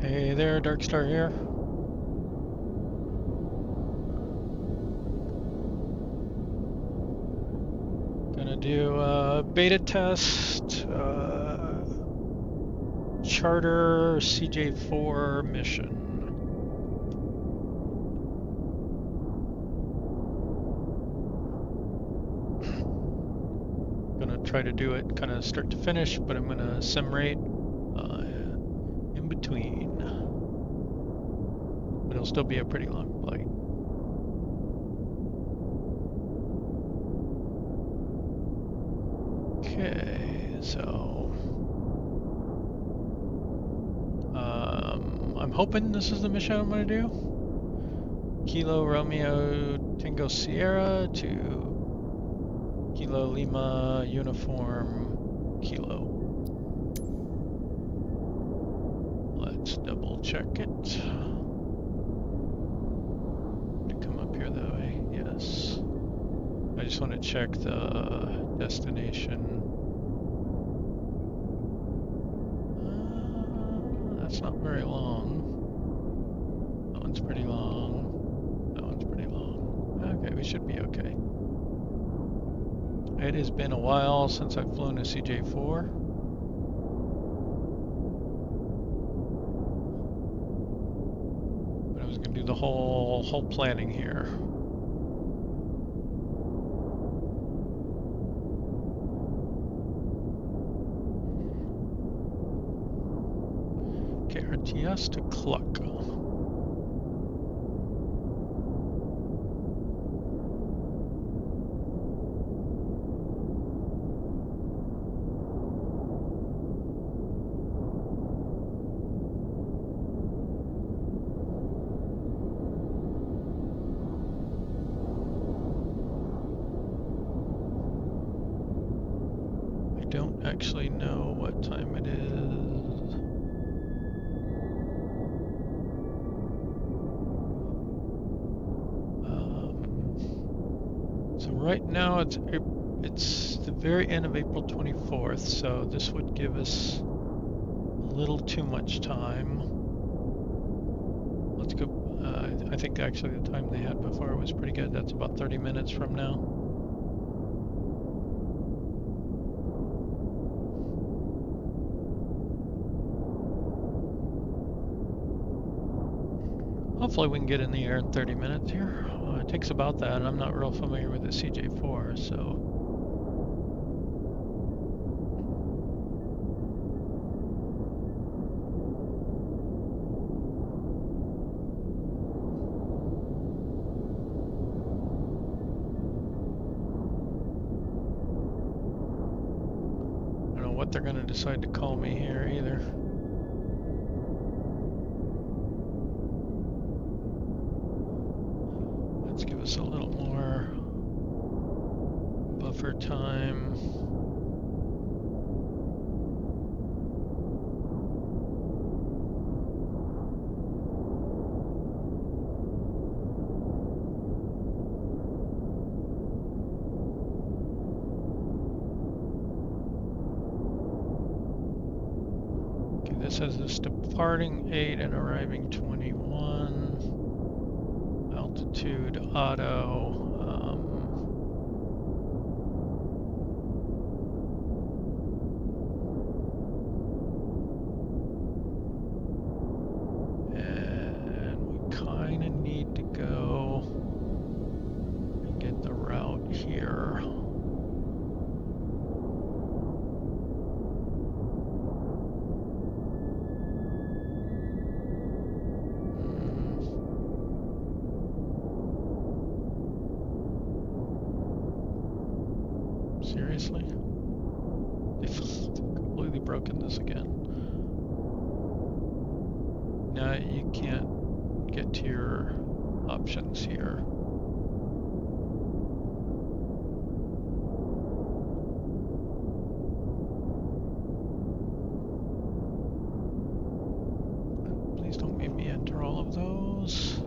Hey there, Darkstar here. Gonna do a beta test, charter CJ4 mission. Gonna try to do it kind of start to finish, but I'm gonna sim rate in between. But it'll still be a pretty long flight. Okay, so I'm hoping this is the mission I'm gonna do. Kilo Romeo Tango Sierra to Kilo Lima Uniform Kilo. Let's double check it. To come up here that way, yes. I just want to check the destination. That's not very long. That one's pretty long. That one's pretty long. Okay, we should be okay. It has been a while since I've flown a CJ4. But I was going to do the whole planning here. KRTS to KLUK. Don't actually know what time it is. So right now it's the very end of April 24th, so this would give us a little too much time. Let's go. I think actually the time they had before was pretty good. That's about 30 minutes from now. Hopefully we can get in the air in 30 minutes here. It takes about that, and I'm not real familiar with the CJ4, so. I don't know what they're going to decide to call me here either. Let's give us a little more buffer time. Okay, this says this departing 8 and arriving 21. Altitude auto. And we kind of need to go and get the route here. Seriously? They've completely broken this again. Now you can't get to your options here. Please don't make me enter all of those.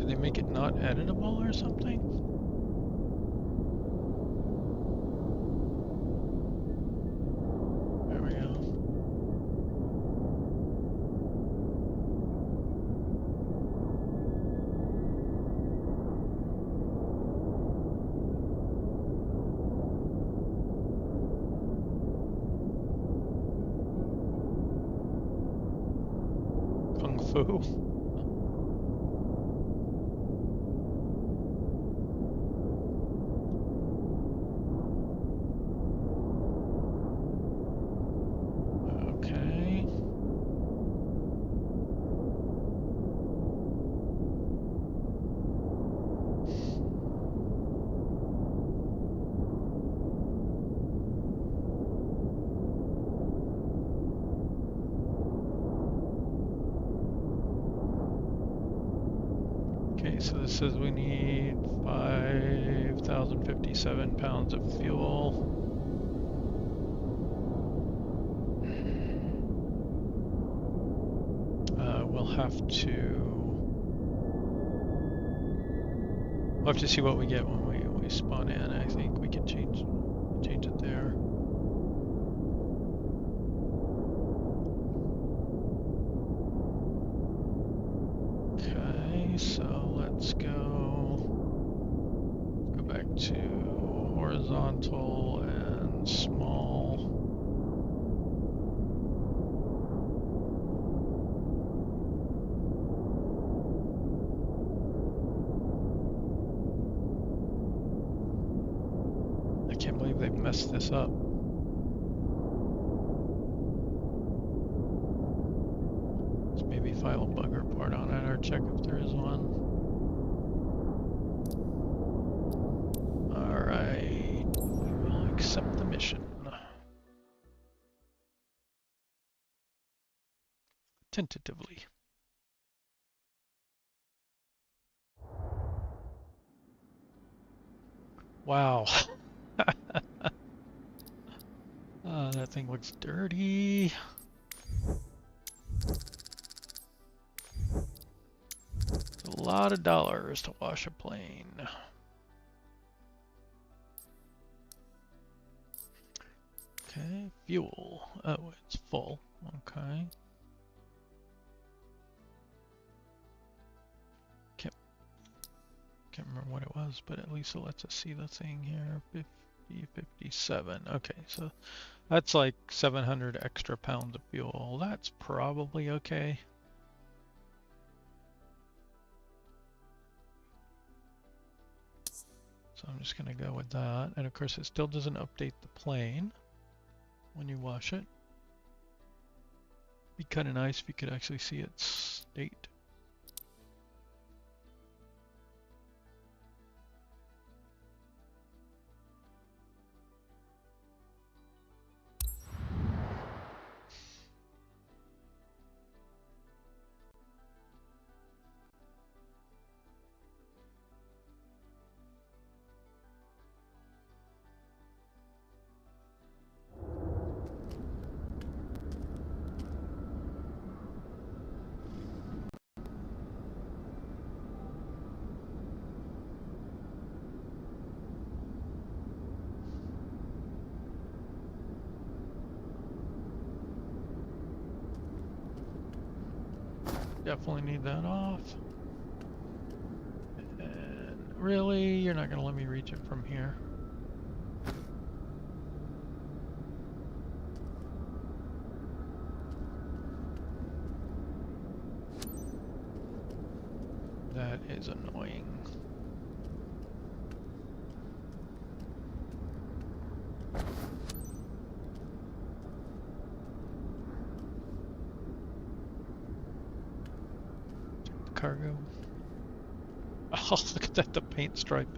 they make it not editable or something? There we go. Kung Fu. Okay. Okay, so this says we need 5,057 pounds of fuel. We'll have to see what we get when we spawn in. I think we can change it there. Okay, so let's go back to horizontal and small. I can't believe they've messed this up. Let's maybe file a bug report on it or check if there is one. All right, we will accept the mission. Tentatively. Wow. That thing looks dirty. It's a lot of dollars to wash a plane. Okay, fuel. Oh, it's full. Okay. Can't remember what it was, but at least it lets us see the thing here. 50, 57. Okay, so that's like 700 extra pounds of fuel. That's probably okay. So I'm just going to go with that. And of course, it still doesn't update the plane when you wash it. Be kind of nice if you could actually see its state. Definitely need that off. And really, you're not going to let me reach it from here. That is annoying. Cargo. Oh, look at that, the paint stripe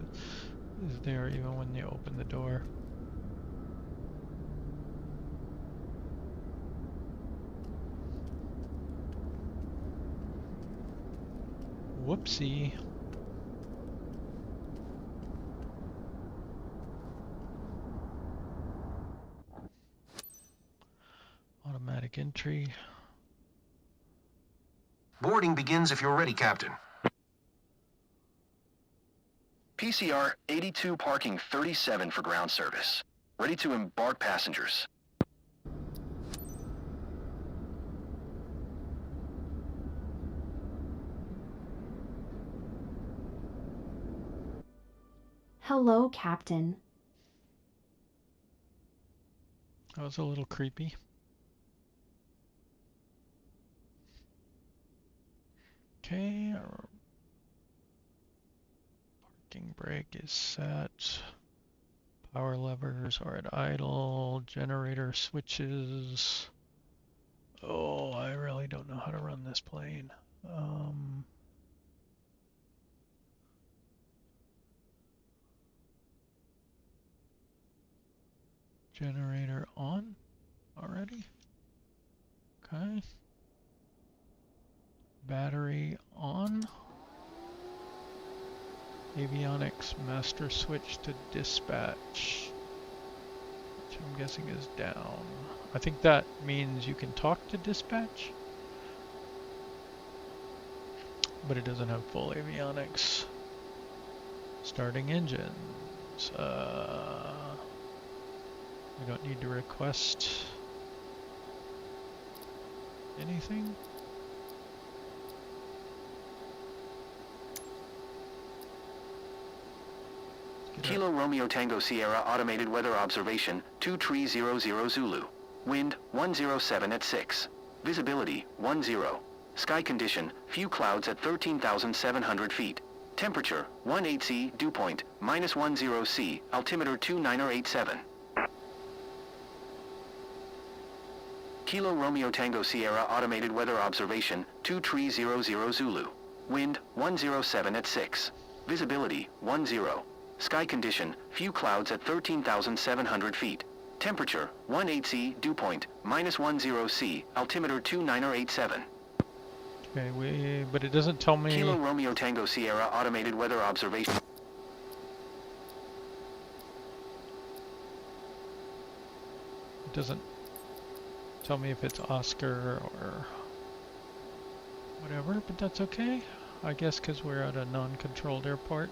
is there even when you open the door. Whoopsie. Automatic entry. Boarding begins if you're ready, Captain. PCR 82 parking 37 for ground service. Ready to embark passengers. Hello, Captain. That was a little creepy. Okay, our parking brake is set. Power levers are at idle. Generator switches. Oh, I really don't know how to run this plane. Generator on already. Okay. Battery on. Avionics master switch to dispatch, which I'm guessing is down. I think that means you can talk to dispatch, but it doesn't have full avionics. Starting engines. We don't need to request anything. Kilo Romeo Tango Sierra Automated Weather Observation 2300 Zulu. Wind 107 at 6. Visibility 10. Sky condition, few clouds at 13,700 feet. Temperature 18 C, dew point -10 C, altimeter 2987. Kilo Romeo Tango Sierra Automated Weather Observation 2300 Zulu. Wind 107 at 6. Visibility 10. Sky condition, few clouds at 13,700 feet. Temperature 18 C, dew point -10 C, altimeter 2987. Okay, but it doesn't tell me. Kilo Romeo Tango Sierra Automated Weather Observation. It doesn't tell me if it's Oscar or whatever, but that's okay. I guess because we're at a non-controlled airport.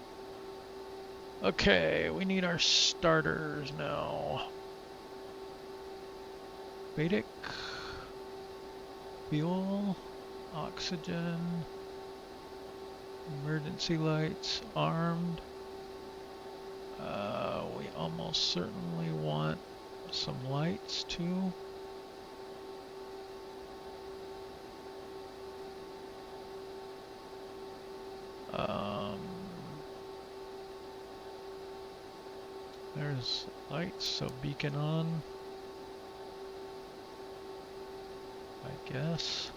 Okay, we need our starters now. Basic, fuel, oxygen, emergency lights, armed. We almost certainly want some lights too. There's lights, so beacon on, I guess.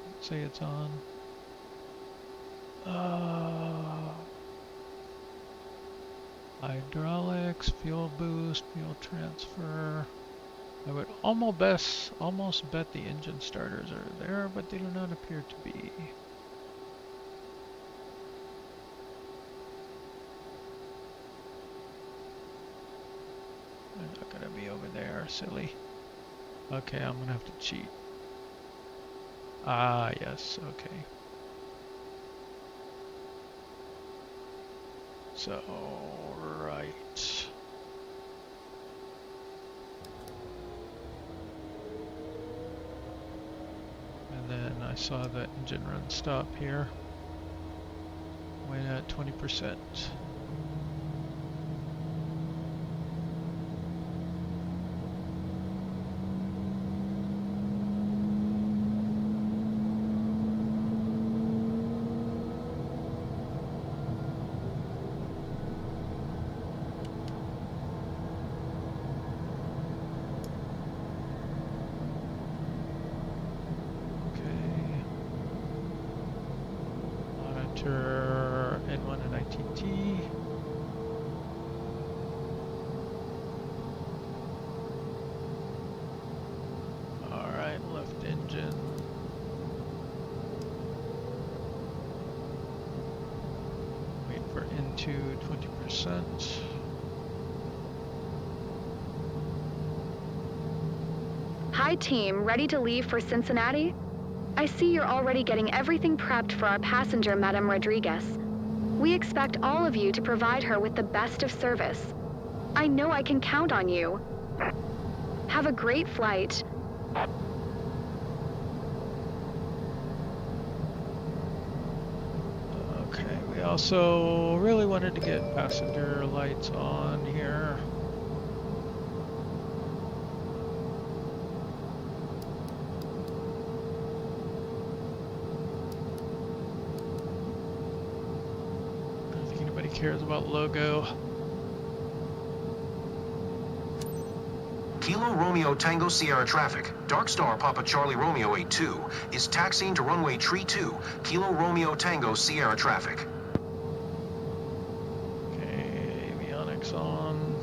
Let's say it's on. Hydraulics, fuel boost, fuel transfer. I would almost bet the engine starters are there, but they do not appear to be. They're not gonna be over there, silly. Okay, I'm gonna have to cheat. Ah, yes, okay. So, right. And then I saw the engine run stop here. Went at 20%. N1 and ITT. Alright, left engine. Wait for into 20%. Hi team, ready to leave for Cincinnati? I see you're already getting everything prepped for our passenger, Madame Rodriguez. We expect all of you to provide her with the best of service. I know I can count on you. Have a great flight. Okay, we also really wanted to get passenger lights on here. I don't think anybody cares about logo. Kilo Romeo Tango Sierra traffic. Dark Star Papa Charlie Romeo 82 is taxiing to runway tree 2. Kilo Romeo Tango Sierra traffic. Okay, avionics on.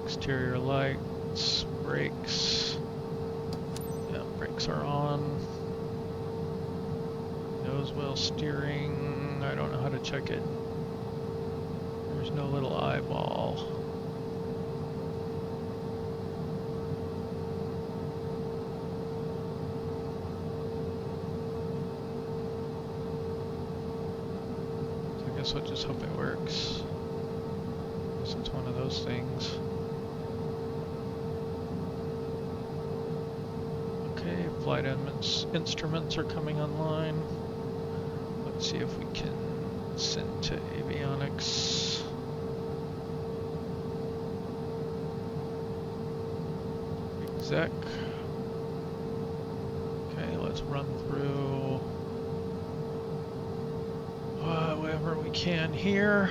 Exterior lights, brakes. Yeah, brakes are on. Nose wheel steering. I don't know how to check it. There's no little eyeball. I guess I'll just hope it works. Guess it's one of those things. Okay, flight instruments are coming online. Let's see if we can send to avionics. Exec. Okay, let's run through whatever we can here.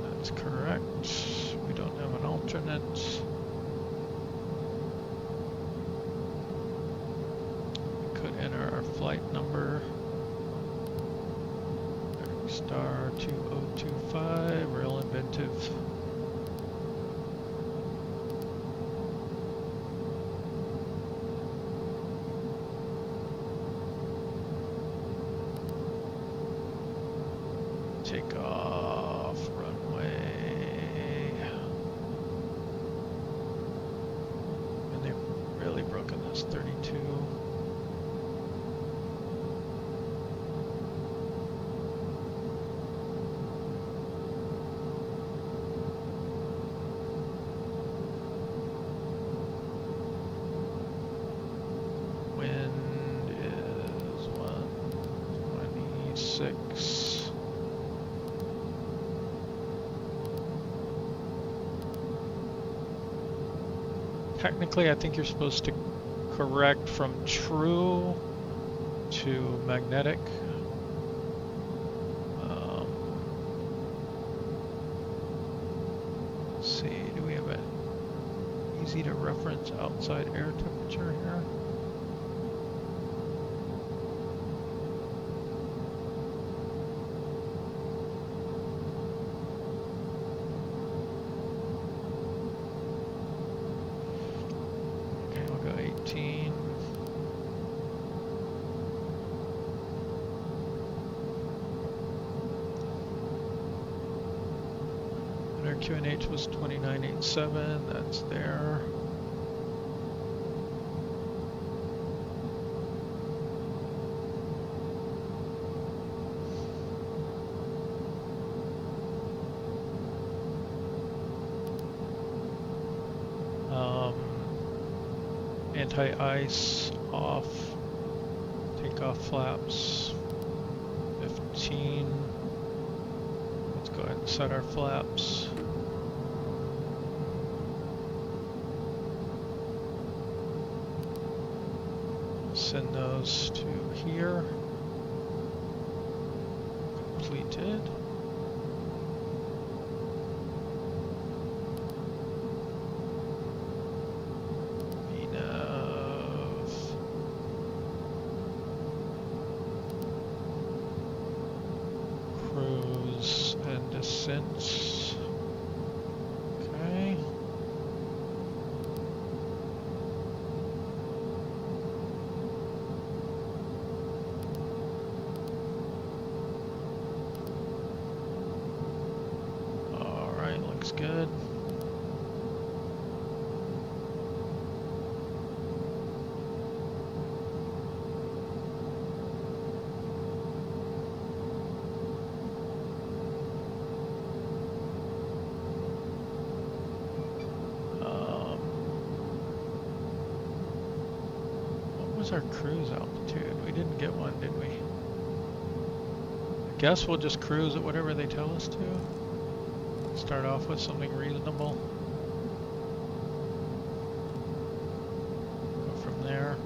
That's correct. We don't have an alternate. Enter our flight number. Star 2025, real inventive. Take off, runway. And they've really broken this 32. Technically, I think you're supposed to correct from true to magnetic. Let's see, do we have an easy to reference outside air temperature here? QNH was 2987, that's there. Anti-ice off, takeoff flaps 15. Let's go ahead and set our flaps. Send those to here. Completed. Enough. Cruise and descent. Okay. good. What was our cruise altitude? We didn't get one, did we? I guess we'll just cruise at whatever they tell us to. Start off with something reasonable. Go from there.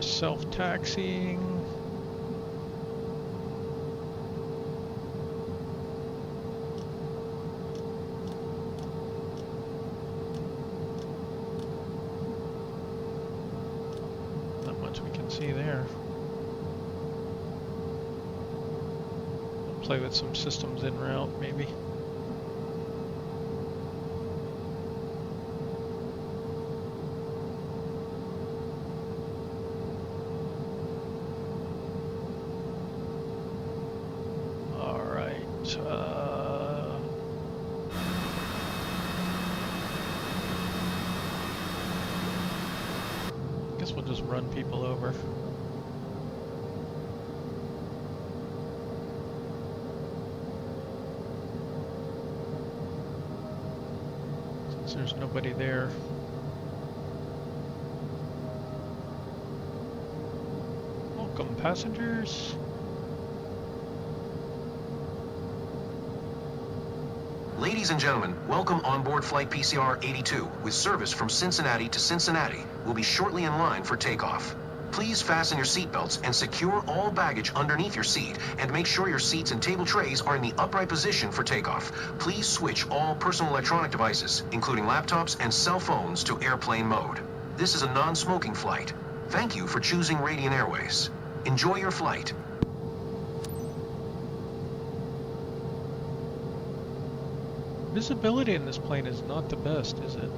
Self-taxiing. Not much we can see there. I'll play with some systems en route, maybe. Guess we'll just run people over. Since there's nobody there. Welcome, passengers. Ladies and gentlemen, welcome on board Flight PCR 82 with service from Cincinnati to Cincinnati. We'll be shortly in line for takeoff. Please fasten your seatbelts and secure all baggage underneath your seat, and make sure your seats and table trays are in the upright position for takeoff. Please switch all personal electronic devices, including laptops and cell phones, to airplane mode. This is a non-smoking flight. Thank you for choosing Radiant Airways. Enjoy your flight. Visibility in this plane is not the best, is it?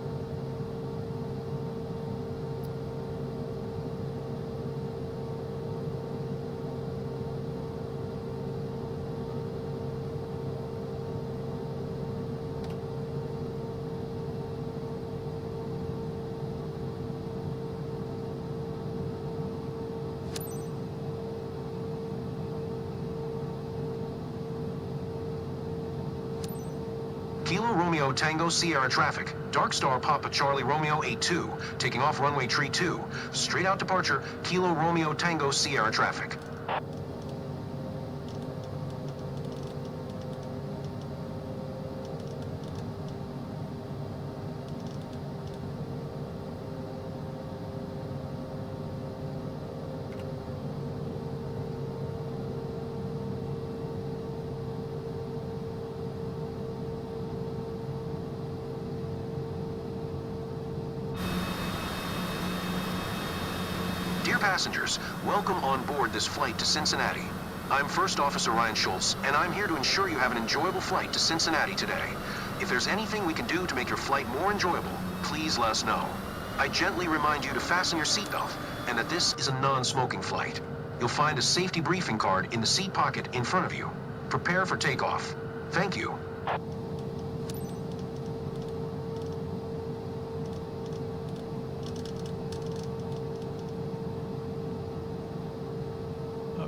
Kilo Romeo Tango Sierra traffic. Dark Star Papa Charlie Romeo 82. Taking off runway tree 2. Straight out departure, Kilo Romeo Tango Sierra traffic. Dear passengers, welcome on board this flight to Cincinnati. I'm First Officer Ryan Schultz, and I'm here to ensure you have an enjoyable flight to Cincinnati today. If there's anything we can do to make your flight more enjoyable, please let us know. I gently remind you to fasten your seatbelt, and that this is a non-smoking flight. You'll find a safety briefing card in the seat pocket in front of you. Prepare for takeoff. Thank you.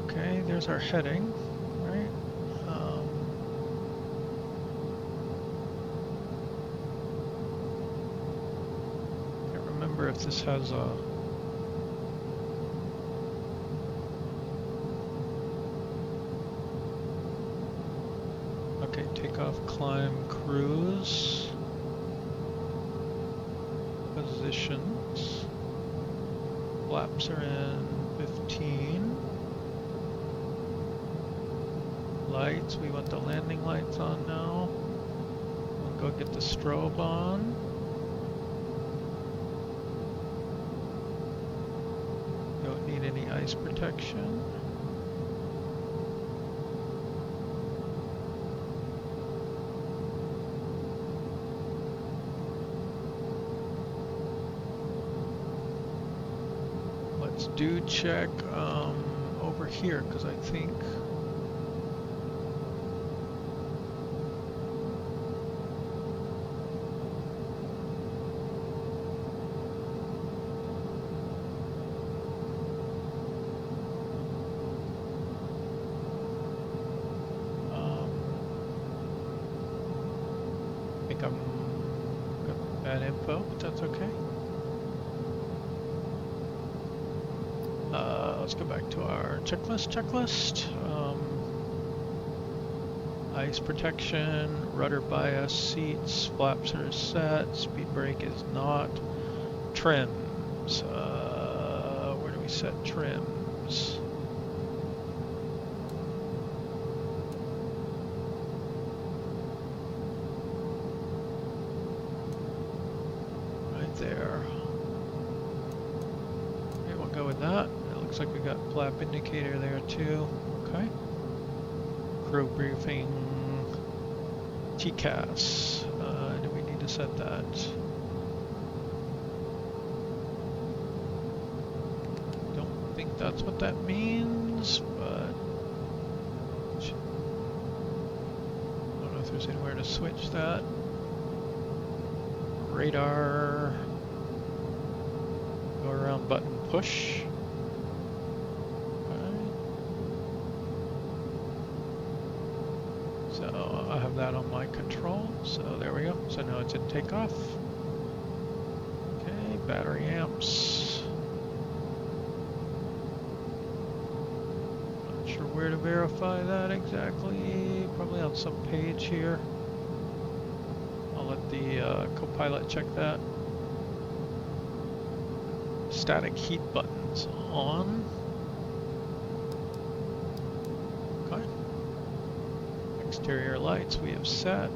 Okay, there's our heading, right? Can't remember if this has a... Okay, takeoff, climb, cruise. Positions. Flaps are in 15. Lights, we want the landing lights on now. We'll go get the strobe on. Don't need any ice protection. Let's do check over here, because I think I'm got bad info, but that's okay. Let's go back to our checklist. Ice protection, rudder bias, seats, flaps are set, speed brake is not. Trims, where do we set trims? Right there. Okay, we'll go with that. Looks like we got flap indicator there too. Okay. Crew briefing. TCAS. Do we need to set that? Don't think that's what that means, but I don't know if there's anywhere to switch that. Radar. Go around button push. So I have that on my control, so there we go. So now it's in takeoff. Okay, battery amps. Not sure where to verify that exactly. Probably on some page here. I'll let the co-pilot check that. Static heat buttons on. Exterior lights we have set.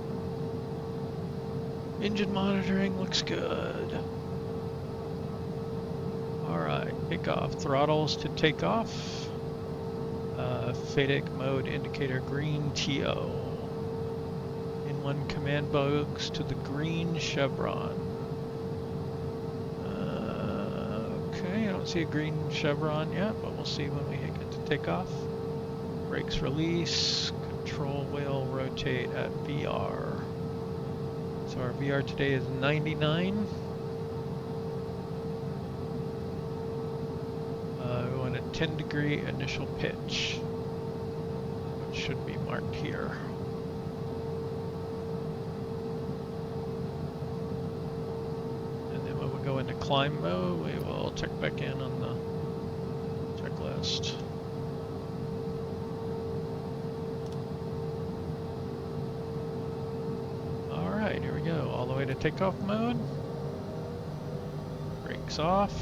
Engine monitoring looks good. Alright, takeoff. Throttles to take off. FADEC mode indicator green TO. In-one command bugs to the green chevron. Okay, I don't see a green chevron yet, but we'll see when we get to takeoff. Brakes release. Control wheel rotate at VR. So our VR today is 99. We want a 10-degree initial pitch, which should be marked here. And then when we go into climb mode, we will check back in on the checklist. Alright, here we go, all the way to takeoff mode. Brakes off.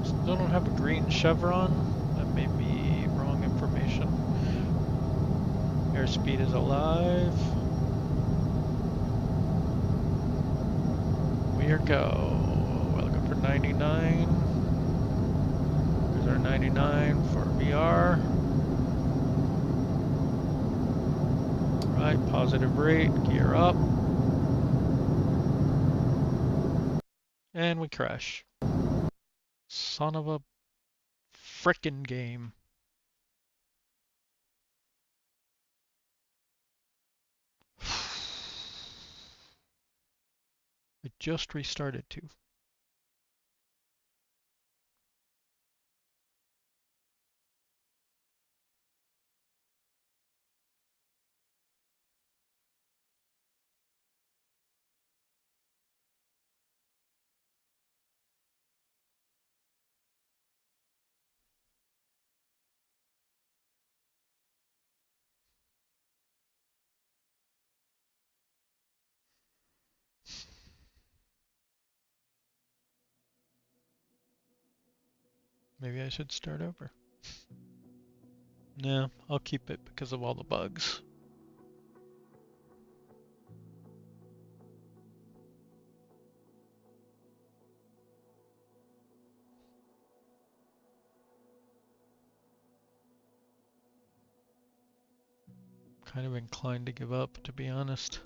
Still don't have a green chevron. That may be wrong information. Airspeed is alive. We are go. We're looking for 99. There's our 99 for VR. Right, positive rate, gear up. And we crash. Son of a frickin' game. I just restarted too. Maybe I should start over. No, I'll keep it because of all the bugs. kind of inclined to give up, to be honest.